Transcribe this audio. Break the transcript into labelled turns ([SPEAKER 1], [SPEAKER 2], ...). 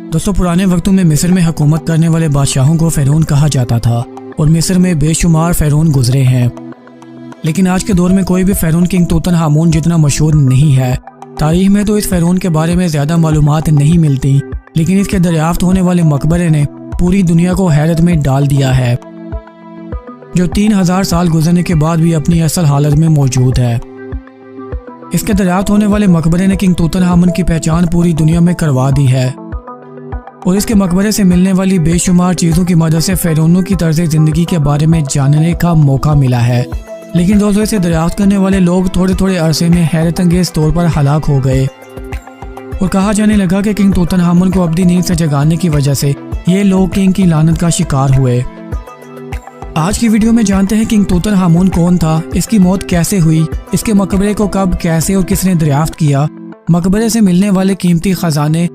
[SPEAKER 1] दोस्तों, पुराने वक्तों में मिस्र में हुकूमत करने वाले बादशाहों को फ़िरौन कहा जाता था और मिस्र में बेशुमार फ़िरौन गुजरे हैं। लेकिन आज के दौर में कोई भी फ़िरौन किंग तूतनखामुन जितना मशहूर नहीं है। तारीख में तो इस फ़िरौन के बारे में ज़्यादा मालूमात नहीं मिलती, लेकिन इसके दरियाफ्त होने वाले मकबरे ने पूरी दुनिया को हैरत में डाल दिया है, जो 3000 साल गुजरने के बाद भी अपनी असल हालत में मौजूद है। इसके दरियाफ्त होने वाले मकबरे ने किंग तूतनखामुन की पहचान पूरी दुनिया में करवा दी है और इसके मकबरे से मिलने वाली बेशुमार चीज़ों की मदद से फ़िरौनों की तर्ज ज़िंदगी के बारे में जानने का मौका मिला है। लेकिन दोस्तों, इसे दरियाफ्त करने वाले लोग थोड़े थोड़े अरसे में हैरत अंगेज तौर पर हलाक हो गए और कहा जाने लगा कि किंग तूतनखामुन को अब्दी नींद से जगाने की वजह से ये लोग किंग की लानत का शिकार हुए। आज की वीडियो में जानते हैं किंग तूतनखामुन कौन था, इसकी मौत कैसे हुई, इसके मकबरे को कब, कैसे और किसने दरियाफ्त किया, मकबरे से मिलने वाले कीमती खजाने